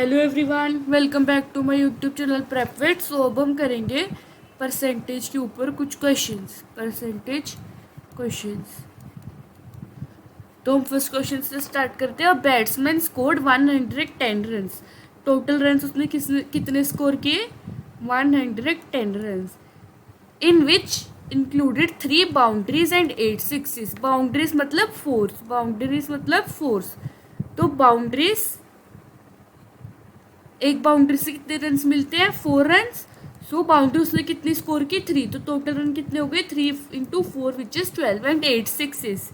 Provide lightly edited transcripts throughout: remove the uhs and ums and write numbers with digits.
Hello everyone, welcome back to my YouTube channel Prepwait. So अब हम करेंगे percentage के ऊपर कुछ क्वेश्चंस। Percentage questions. तो हम फर्स्ट क्वेश्चन से स्टार्ट करते हैं। Batsman scored 110 runs. Total runs उसने कितने स्कोर किए? 110 runs. In which included 3 boundaries and 8 sixes. Boundaries मतलब फोर्स। बाउंड्रीज मतलब फोर्स। तो बाउंड्रीज, एक बाउंड्री से कितने रन मिलते हैं? 4 रन। सो बाउंड्री उसने कितनी स्कोर की? 3। तो टोटल रन कितने हो गए? 3 into 4 which is 12 and 8 sixes.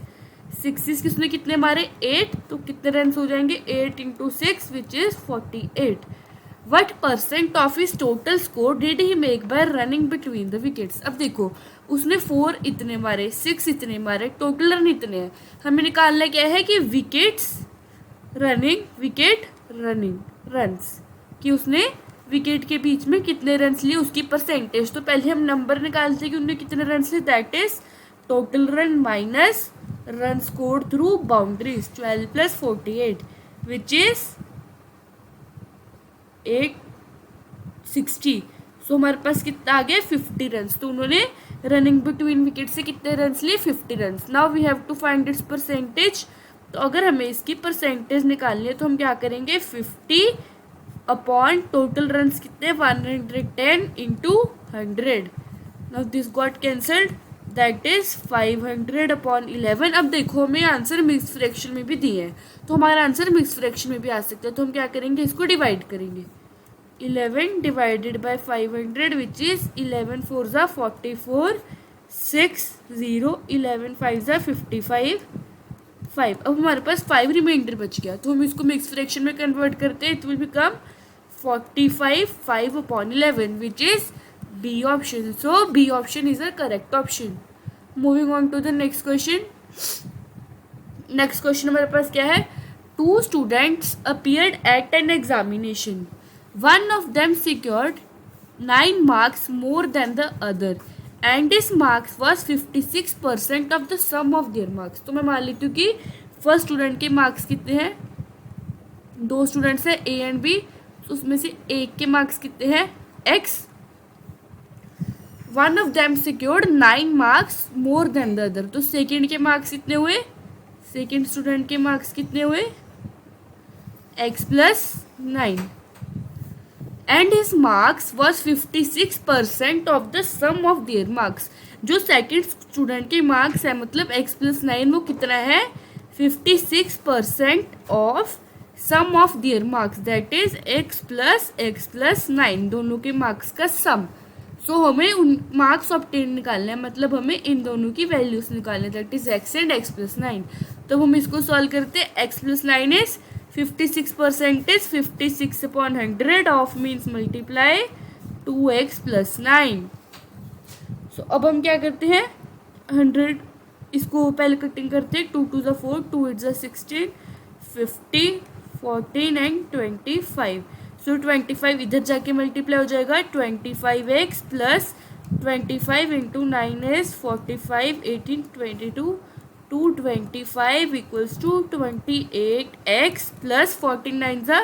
Sixes किसने कितने मारे? 8। तो कितने रन हो जाएंगे? 8 into 6 which is 48। What percent of his total score did he make bye running between the wickets. अब देखो, उसने 4 इतने मारे, 6 इतने मारे, टोटल रन इतने हैं। हमें निकालना क्या है कि wickets running, wicket running, runs, कि उसने विकेट के बीच में कितने रन लिए, उसकी परसेंटेज। तो पहले हम नंबर निकालते हैं कि उन्होंने कितने रन लिए। That is total run minus run score through boundaries. 12 plus 48 which is 860। सो हमारे पास कितना आ गया? 50 रन। तो उन्होंने रनिंग बिटवीन विकेट से कितने रन लिए? 50 run. Now we have to find its percentage. तो अगर हमें इसकी परसेंटेज निकालनी है तो हम क्या करेंगे? 50 अपॉन टोटल रन्स कितने? 110 into 100। Now this got cancelled. That is 500 upon 11। अब देखो, हमें आंसर मिक्स फ्रैक्शन में भी दिए हैं, तो हमारा आंसर मिक्स फ्रैक्शन में भी आ सकता है। तो हम क्या करेंगे? इसको डिवाइड करेंगे। 11 डिवाइडेड बाय 500 विच इज 11 4 ज़ा 44, 6 0, 11 5 ज़ा 55, 5। अब हमारे पास 5 रिमाइंडर बच गया, तो हम इसको मिक्स फ्रैक्शन में कन्वर्ट करते हैं। It will become 45 5 upon 11 which is B option. So B option is the correct option. Moving on to the next question. Next question हमारे पास क्या है? Two students appeared at an examination. One of them secured 9 marks more than the other and his marks was 56% of the sum of their marks. तो मैं मान लेती हूँ कि फर्स्ट स्टूडेंट के मार्क्स कितने हैं? 2 स्टूडेंट्स हैं A एंड B। उसमें से एक के मार्क्स कितने हैं? X। One of them secured 9 marks more than the other. तो सेकेंड के मार्क्स कितने हुए? सेकेंड स्टूडेंट के मार्क्स कितने हुए? X plus 9 and his marks was 56% of the sum of their marks. जो सेकेंड स्टूडेंट के मार्क्स है मतलब X प्लस 9, वो कितना है? 56% of sum of their marks. That is X plus 9, दोनों के मार्क्स का सम। सो हमें उन मार्क्स ऑब्टेन निकालना है, मतलब हमें इन दोनों की वैल्यूज निकालना है। That is X and X plus 9। तो हम इसको सॉल्व करते हैं। X plus 9 is 56% is 56 upon 100 of means multiply 2X plus 9। सो अब हम क्या करते हैं? 100 इसको पहले कटिंग करते हैं। 2 2 ज़ा 4, 2 8 ज़ा 16, 50, 14 एंड 25। सो 25 इधर जाके मल्टीप्लाई हो जाएगा। 25X plus 25 into 9 is 45, 18, 22, 225 equals to 28X plus 49 ज़ा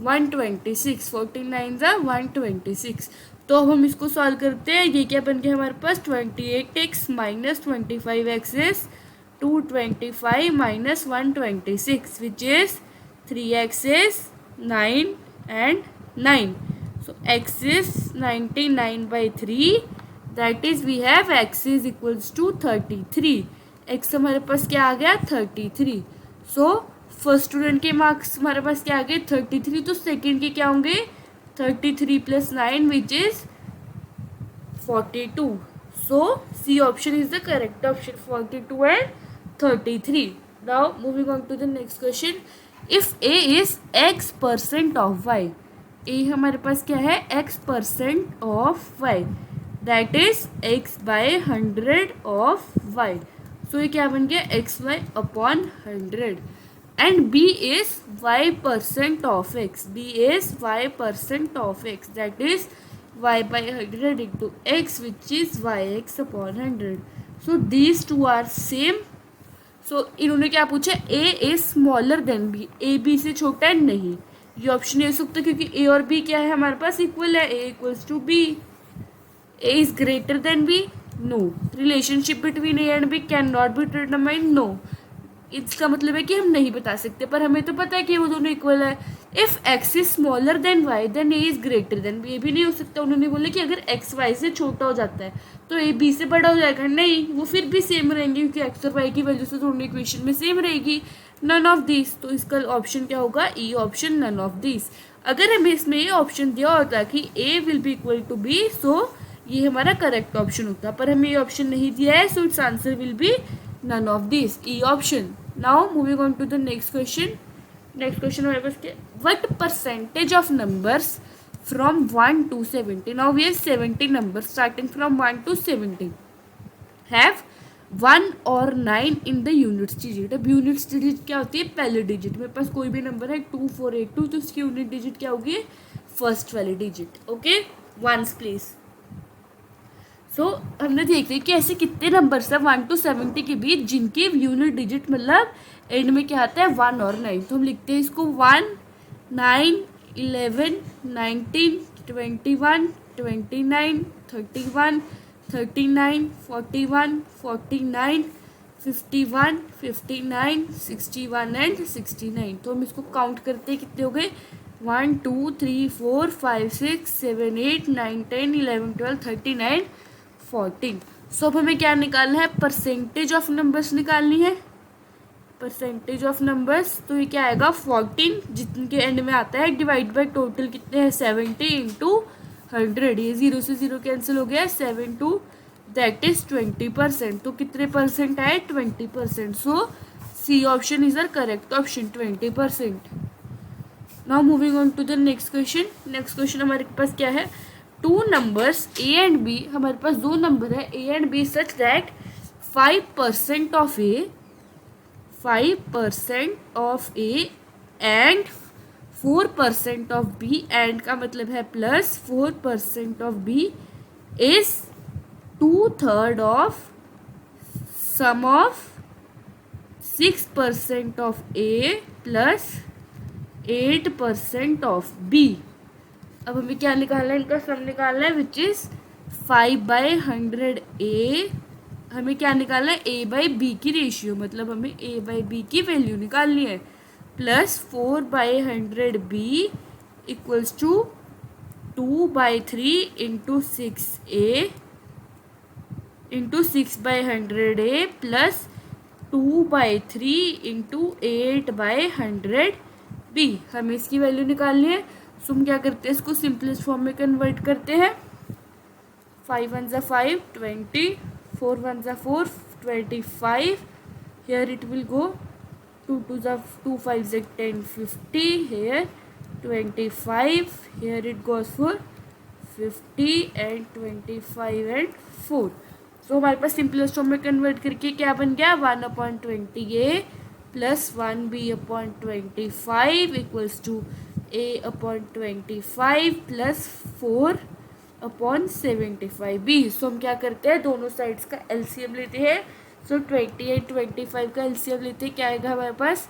126, 49 ज़ा 126। तो अब हम इसको सॉल्व करते हैं। ये क्या बन गया हमारे पास? 28X minus 25X is 225 minus 126 which is 3X is 9 and 9. So X is 99 by 3. That is we have X is equals to 33. X हमारे पास क्या आ गया? 33. So फर्स्ट स्टूडेंट के मार्क्स हमारे पास क्या आ गए? 33। तो सेकेंड के क्या होंगे? 33 plus 9 which is 42. So C option is the correct option. 42 and 33. Now moving on to the next question. If A is X% of Y, A हमारे पास क्या है? X% of Y, that is X by 100 of Y। So ये क्या बन गया? XY upon 100। And B is Y% of X, B is Y% of X, that is Y by 100 into X which is YX upon 100। So these two are same. So इन्होंने क्या पूछा, A is smaller than B, A B से छोटा है नहीं, ये option A हो सकता है क्योंकि ए और बी क्या है हमारे पास इक्वल है, A equals to B. A is greater than B, no. Relationship between A and B can not be determined, no. इसका मतलब है कि हम नहीं बता सकते, पर हमें तो पता है कि वो दोनों इक्वल है। If X is smaller than Y then A is greater than B, ये भी नहीं हो सकता। उन्होंने बोला कि अगर एक्स वाई से छोटा हो जाता है तो ए बी से बड़ा हो जाएगा, नहीं, वो फिर भी सेम रहेंगे क्योंकि एक्स और वाई की वजह से दोनों इक्वेशन में सेम रहेगी। नन ऑफ दिस, तो इसका ऑप्शन क्या होगा, E option, none of this. अगर हमें इसमें ये ऑप्शन दिया होता कि A will be equal to B, so ये हमारा करेक्ट ऑप्शन होता, पर हमें ये ऑप्शन नहीं दिया है, so it's answer will be none of these, E option. Now moving on to the next question. Next question हमारे पास क्या, what percentage of numbers from 1 to 70, now we have 70 numbers starting from 1 to 70 have 1 or 9 in the units digit। अब units digit क्या होती है, पहले digit. मेरे पास कोई भी नंबर है 2 4 8 2, तो उसकी यूनिट डिजिट क्या होगी, फर्स्ट वाली digit. Okay, once please. So हमने देख लिया कि ऐसे कितने नंबर्स हैं 1 to 70 के बीच जिनकी यूनिट डिजिट मतलब एंड में क्या आता है 1 और 9। तो हम लिखते हैं इसको 1 9 11 19 21 29 31 39 41 49 51 59 61 एंड 69। तो हम इसको काउंट करते हैं, कितने हो गए, 1 2 3 4 5 6 7 8 9 10 11 12 39 14। सो अब हमें क्या निकालना है, परसेंटेज ऑफ नंबर्स निकालनी है, परसेंटेज ऑफ नंबर्स। तो ये क्या आएगा 14 जिनके एंड में आता है, डिवाइड बाय टोटल कितने हैं 70 इंटू 100, ये 0 से 0 कैंसिल हो गया, 7 2 दैट इज 20%। तो कितने परसेंट आए, 20%। So C option is our correct option, 20%। Now moving on to the next question. Next question हमारे पास क्या है, two numbers A and B, हमारे पास दो नंबर है A and B such that 5% of A, 5% of A and 4% of B, and का मतलब है plus 4% of B is 2/3 of sum of 6% of A plus 8% of B. अब हमें क्या निकालना है, इनका सम निकालना है विच इज 5/100 ए। हमें क्या निकालना है, ए बाई बी की रेशियो, मतलब हमें ए बाई बी की वैल्यू निकालनी है, plus 4/100 B equals to 2/3 into 6 into 6/100 A plus 2/3 into 8/100 B. हमें इसकी वैल्यू निकालनी है। सो हम क्या करते हैं, इसको सिंपलेस्ट फॉर्म में कन्वर्ट करते हैं। 5 1 ज़ा 5 20, 4 1 ज़ा 4 25, here it will go 2 2 ज़ा 2 5 ज़ा 10 50, here 25, here it goes for 50 and 25 and 4। So हमारे पास सिंपलेस्ट फॉर्म में कन्वर्ट करके क्या बन गया, 1/20 A plus 1/25 equals to a/25 plus 4/75 B. So हम क्या करते हैं, दोनों साइड्स का एलसीएम लेते हैं। सो 20 एंड 25 का एलसीएम लेते हैं, क्या आएगा हमारे पास,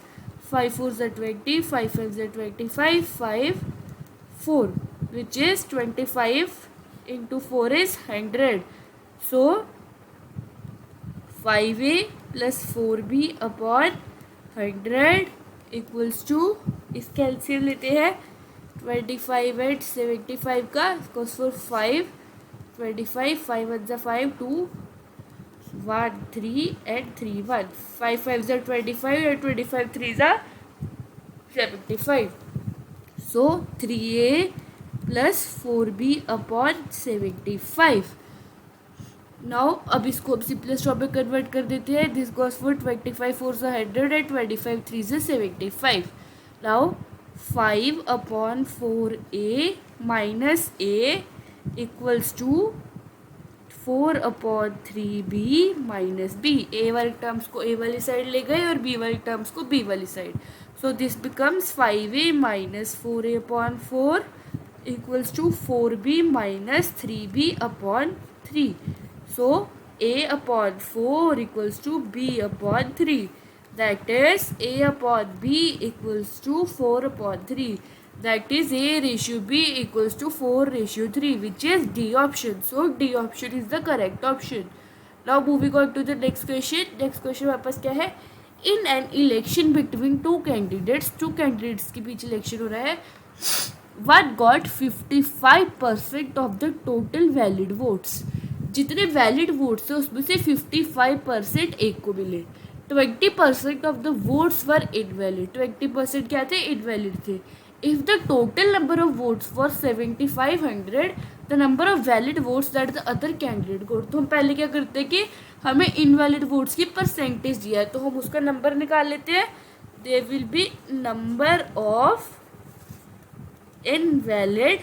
5 4 ज़ा 20, 5 5 ज़ा 25, 5 4 which is 25 into 4 is 100। So 5a plus 4b upon 100 equals to, इसका एलसीएम लेते हैं 25 एंड 75 का, गोस फॉर 5 25, 5 1 ज़ा 5 2 1 3 एंड 3 1, 5 5 ज़ा 25 एंड 25 3 ज़ा 75। सो 3a plus 4b upon 75। Now अब इसको अब सिंपलेस्ट फॉर्म में कन्वर्ट कर देते हैं। दिस गोस फॉर 25 4 ज़ा 100 एंड 25 3 ज़ा 75। Now 5/4a minus a equals to 4/3b minus b। a वाली टर्म्स को a वाली साइड ले गए और b वाली टर्म्स को b वाली side. So this becomes 5a minus 4a/4 equals to 4b minus 3b/3। So a/4 equals to b/3। that is a upon b equals to 4/3. That is a ratio b equals to 4/3, which is D option. So D option is the correct option. Now moving on to the next question. Next question हमारे पास क्या है? In an election between two candidates के बीच election हो रहा है. One got 55% of the total valid votes. जितने valid votes थे उसमें से 55% एक को मिले. 20% of the votes were invalid. 20% क्या थे? इनवैलिड थे. If the total number of votes for 7500, the number of valid votes that the other candidate got. तो हम पहले क्या करते हैं कि हमें इनवैलिड वोट्स की परसेंटेज दिया है तो हम उसका नंबर निकाल लेते हैं. There will be number of invalid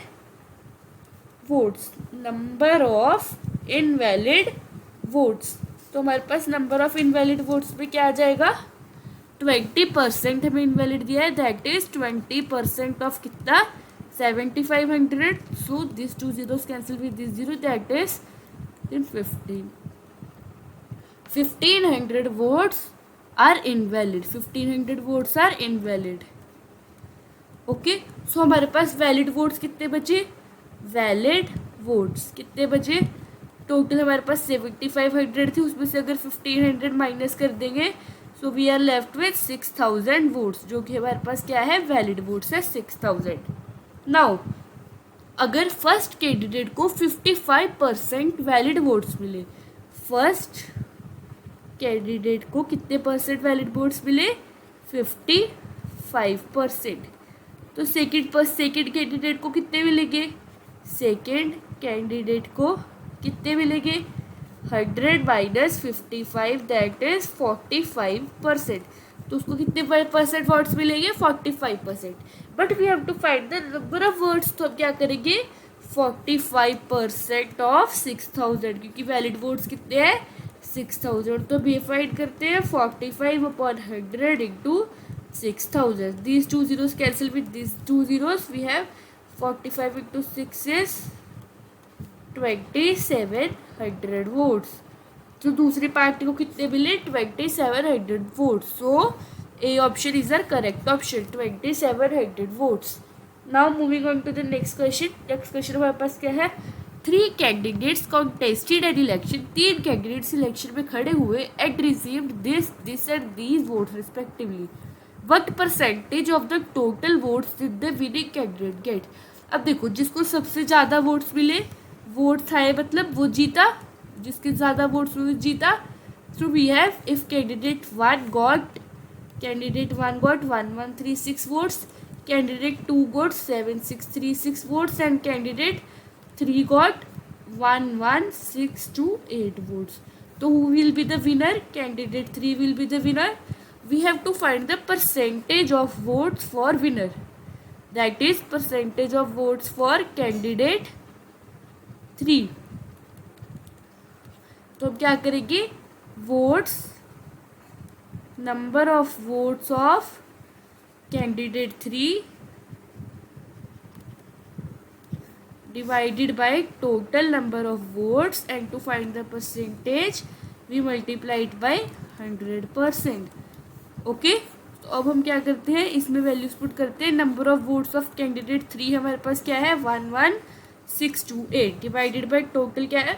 votes. Number of invalid votes. तो हमारे पास नंबर ऑफ इनवैलिड वोट्स में क्या आ जाएगा? 20% हमें इनवैलिड दिया है. दैट इज 20% ऑफ कितना? 7500. So this 2 zeros cancel with this 0. That is 1500 votes are invalid. 1500 votes are invalid. Okay. So हमारे पास वैलिड वोट्स कितने बचे? वैलिड वोट्स कितने बचे? टोटल हमारे पास 7500 थी, उसमें से अगर 1500 माइनस कर देंगे so we are left with 6000 votes, जो कि हमारे पास क्या है? वैलिड वोट्स है 6000. नाउ अगर फर्स्ट कैंडिडेट को 55% वैलिड वोट्स मिले, फर्स्ट कैंडिडेट को कितने परसेंट वैलिड वोट्स मिले? 55%. तो सेकेंड कैंडिडेट को कितने मिलेंगे? सेकेंड कैंडिडेट को कितने मिलेंगे? 100 माइनस 55 दैट इज 45%. तो उसको कितने परसेंट वोट्स मिलेंगे? 45%. But we have to find the number of votes. तो हम क्या करेंगे? 45% ऑफ 6000, क्योंकि वैलिड वोट्स कितने हैं? 6000. तो भी फाइंड करते हैं 45/100 into 6000. These 2 zeros cancel with these 2 zeros. We have 45 into 6 is 2700 votes. तो दूसरी पार्टी को कितने मिले? 2700 votes. So A option is our correct option, 2700 votes. Now moving on to the next question. Next question हमारे पास क्या है? 3 candidates contested an election. 3 candidates election में खड़े हुए and received this and these votes respectively. What percentage of the total votes did the winning candidate get? अब देखो, जिसको सबसे ज़्यादा वोट्स मिले, वोट्स आए मतलब वो जीता, जिसके ज़्यादा वोट्स मिले जीता. So we have if candidate 1 got 1136 votes, candidate 2 got 7636 votes and candidate 3 got 11628 votes. तो who will be the winner? Candidate 3 will be the winner. We have to find the percentage of votes for winner. That is percentage of votes for candidate 3. तो हम क्या करेंगे? Votes, number of votes of candidate 3 divided by total number of votes, and to find the percentage we multiply it by 100%. Okay. तो अब हम क्या करते हैं? इसमें वैल्यूज पुट करते हैं. Number of votes of candidate 3 हमारे पास क्या है? 11628 डिवाइडेड बाय टोटल क्या है?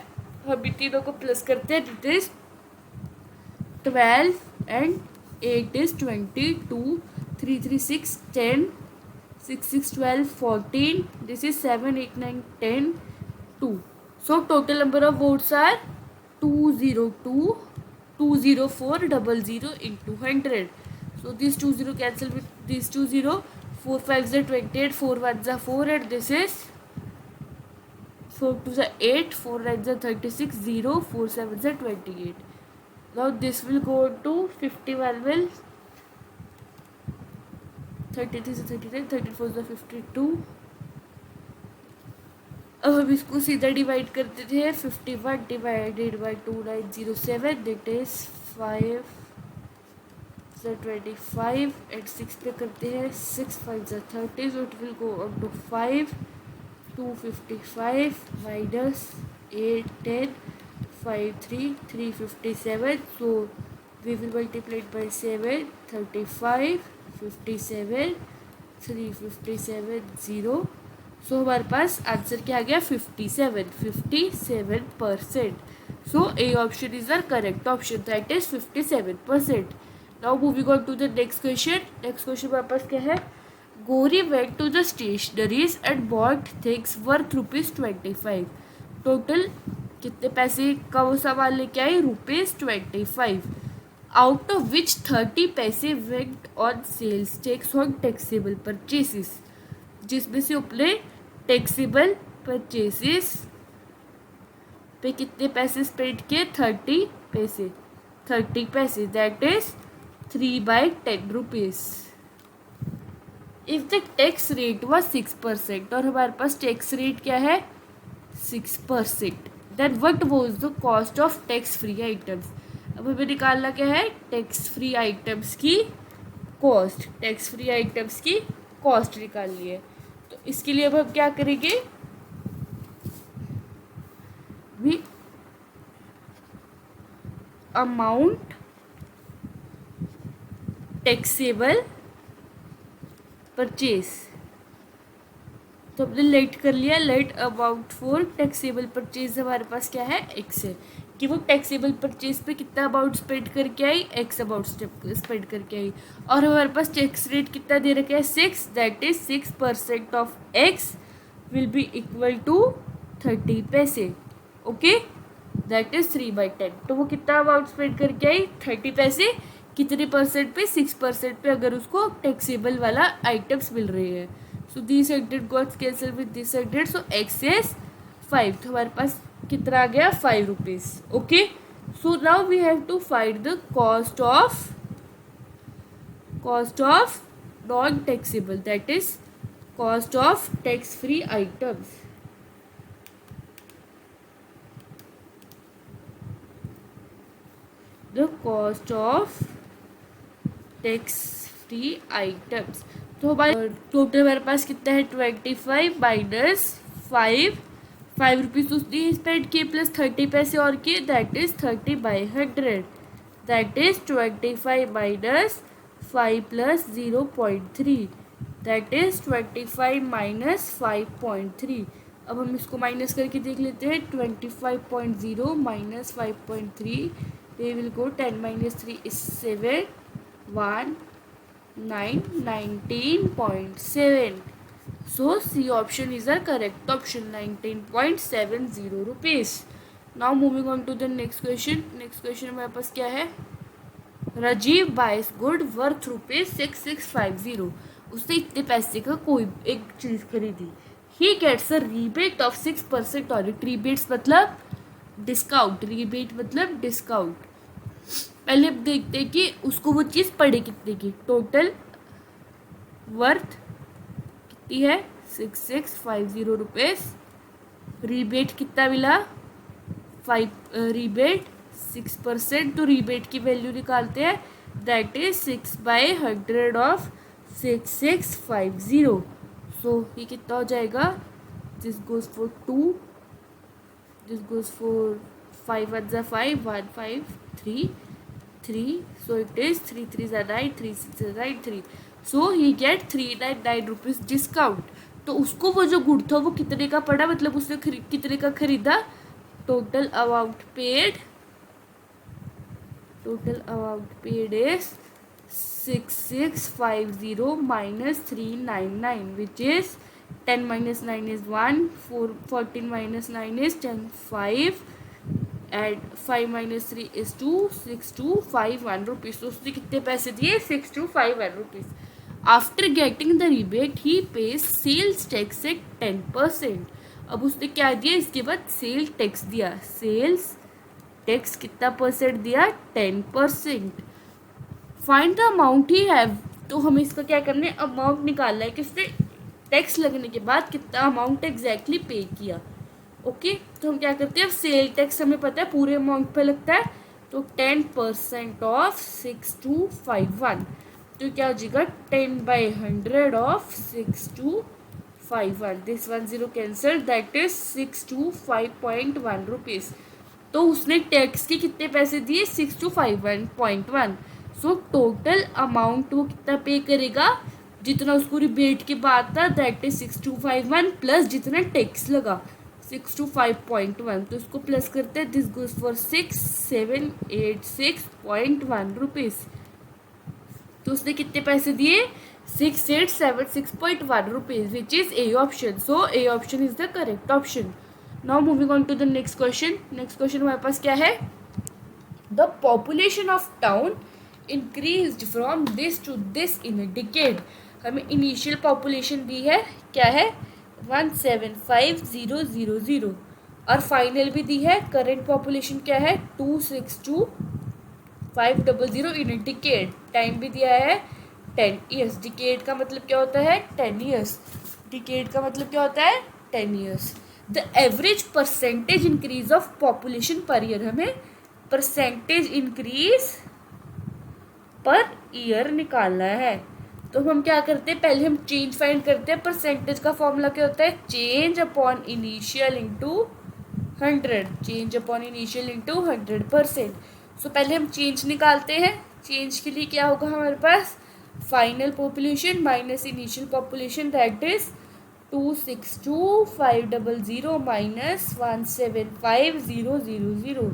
हम इन तीनों को प्लस करते हैं. It is 12 and 8 is 22, 3 3 6 10, 6 6 12 14. This is 7 8 9 10 2. So total number of votes are 202 20400 into 100. So these 2 0 cancel with these 2 0. 4 5s are 28, 4 1s are 4, and this is 4 2s are 8, 4 9s are 36, 0 4 7s are 28. Now this will go to 51 will 33 से 39, 34 से 52. अब हम इसको सीधा divide करते थे. 51 divided by 2907 that is 5 25 and 6 पे करते हैं. 6 5 30, so it will go up to 5 255 minus 8 10 5 3 357. So we will multiply it by 7, 35, 57, 357, 0. So हमारे पास आंसर क्या आ गया 57%. So A option is the correct option, that is 57%. Now moving on to the next question. Next question हमारे पास क्या है. Gauri went to the stationaries and bought things worth ₹25. Total कितने पैसे का वो सामान लेके आई ₹25. आउट ऑफ विच 30 पैसे went on sales tax on taxable purchases. जिसमें से अपने टैक्सेबल परचेसेस पे कितने पैसे स्पेंड किए 30 पैसे. 30 पैसे that is 3/10 rupees. If the tax rate was 6% और हमारे पास टैक्स रेट क्या है 6%, then what was the cost of tax free items. अब हमें निकालना क्या है टैक्स फ्री आइटम्स की कॉस्ट. टैक्स फ्री आइटम्स की कॉस्ट निकालनी है. तो इसके लिए अब हम क्या करेंगे वी अमाउंट टैक्सेबल परचेज. तो हमने लेट कर लिया. Let amount for taxable purchase हमारे पास क्या है एक्स है कि वो टैक्सेबल परचेज पे कितना अमाउंट स्पेंड करके आई एक्स अमाउंट स्पेंड करके आई. और हमारे पास टैक्स रेट कितना दे रखा है 6, that is 6% of x will be equal to 30 पैसे. Okay that is 3/10. तो वो कितना अमाउंट स्पेंड करके आई 30 पैसे. कितने परसेंट पे 6% पे अगर उसको टैक्सेबल वाला आइटम्स मिल रहे हैं. So this hundred gots cancel with this hundred. So x is 5. तो हमारे पास कितना आ गया ₹5. Okay so now we have to find the cost of non taxable, that is cost of tax free items. The cost of tax free items. तो हमारे total हमारे पास कितना है 25 माइनस 5 रुपीज़ उसने स्पेंड किए प्लस 30 पैसे और किए, that is 30/100. That is 25 minus 5 plus 0.3, that is 25 minus 5.3. अब हम इसको माइनस करके देख लेते हैं. 25.0 minus 5.3, they will go 10 minus 3 is 7, 1, 9, 19.7. So C option is the correct option, 19.70 rupees. Now moving on to the next question. Next question हमारे पास क्या है. Rajiv buys good worth ₹6650. उसने इतने पैसे का कोई एक चीज़ खरीदी. He gets a rebate of 6% on it. Rebates मतलब डिस्काउंट. रीबेट मतलब डिस्काउंट. पहले अब देखते हैं कि उसको वो चीज़ पड़े कितने की. टोटल वर्थ कितनी है 6650 रुपीज़. रीबेट कितना मिला 5. रीबेट 6%. तो रीबेट की वैल्यू निकालते हैं, दैट इज 6/100 ऑफ 6650. सो ये कितना हो जाएगा. This goes for 2, this goes for 5 1s are 5, 1 5 3, so it is 3 3s are 9, 3 6s are 9, 3. so he get 399 rupees discount. तो उसको वो जो गुड था वो कितने का पड़ा, मतलब उसने कितने का खरीदा. Total amount paid is 6650 minus 399, which is 10 minus 9 is 1, 14 minus 9 is 10, 5, and 5 minus 3 is 2, 6251 rupees. तो उसने कितने पैसे दिए 6251 rupees. After getting the rebate, he pays sales tax at 10%. अब उसने क्या दिया इसके बाद सेल टैक्स दिया. सेल्स टैक्स कितना परसेंट दिया 10%. Find the amount he have. तो हमें इसका क्या करना है अमाउंट निकालना है कि उसने टैक्स लगने के बाद कितना अमाउंट एग्जैक्टली पे किया. ओके तो हम क्या करते हैं, सेल टैक्स हमें पता है पूरे अमाउंट पे लगता है. तो 10% ऑफ 6251. तो क्या हो जाएगा 10/100 of 6251. This 1 0 cancel, that is 625.1 rupees. तो उसने टैक्स के कितने पैसे दिए 6251.1। सो टोटल अमाउंट वो कितना पे करेगा, जितना उसको रिबेट के बाद था दैट इज 6251 प्लस जितना टैक्स लगा 625.1, तो इसको प्लस करते हैं, दिस गोज फॉर 6786.1 रुपीज। तो उसने कितने पैसे दिए 6876.1 rupees, which is A option. So A option is the correct option. Now moving on to the next question. Next question हमारे पास क्या है, the population of town increased from this to this in a decade. हमें initial population दी है, क्या है 175,000 और फाइनल भी दी है, करंट पॉपुलेशन क्या है 262,500 इन अ डिकेड। टाइम भी दिया है 10 ईयर्स। डिकेड का मतलब क्या होता है 10 ईयर्स। डिकेड का मतलब क्या होता है 10 years. The average percentage increase of population per year, हमें परसेंटेज इंक्रीज पर ईयर निकालना है। तो हम क्या करते हैं, पहले हम चेंज फाइंड करते हैं। परसेंटेज का फॉर्मूला क्या होता है, change upon initial into 100, change upon initial into 100%। सो पहले हम चेंज निकालते हैं। चेंज के लिए क्या होगा हमारे पास, final population minus initial population that is 262,500 minus 175,000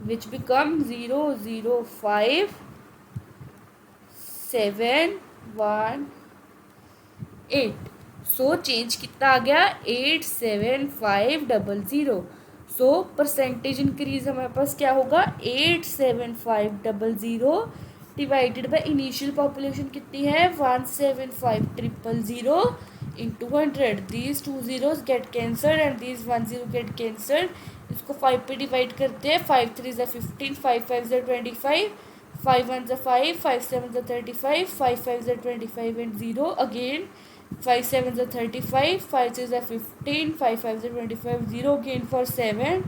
which become 005,718। So change कितना आ गया 87500। सो परसेंटेज इंक्रीज हमारे पास क्या होगा 87500 डिवाइडेड बाय इनिशियल पॉपुलेशन कितनी है 175,000 into 100। these 2 zeros get cancelled and these 1 zero get cancelled। इसको 5 पे डिवाइड करते हैं, 5 3 ज़ा 15, 5 5 ज़ा 25, 5 1 ज़ा 5, 5 7 ज़ा 35, 5 5 ज़ा 25 and 0 again, 5 7 ज़ा 35, 5 6 ज़ा 15, 5 5 ज़ा 25, 0 again for 7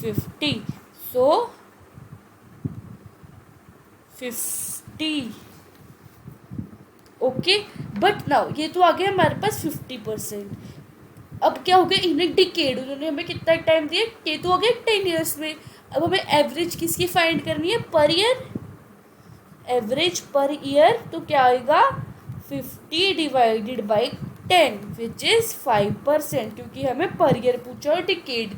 50। so 50। Okay, but now ये तो आ गया हमारे पास 50%। अब क्या हो गया इन ए डिकेड, उन्होंने हमें कितना टाइम दिया, ये तो हो गया 10 ईयर्स में। अब हमें एवरेज किसकी फाइंड करनी है, per year, average per year. तो क्या आएगा 50 डिवाइडेड बाई 10 विच इज 5%, क्योंकि हमें पर ईयर पूछा और डिकेड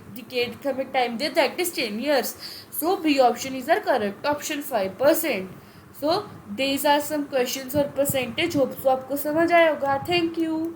का हमें टाइम दिया that is 10 years. So B option is our correct option 5%। So these are some questions और परसेंटेज। होप सो आपको समझ आया होगा। Thank you.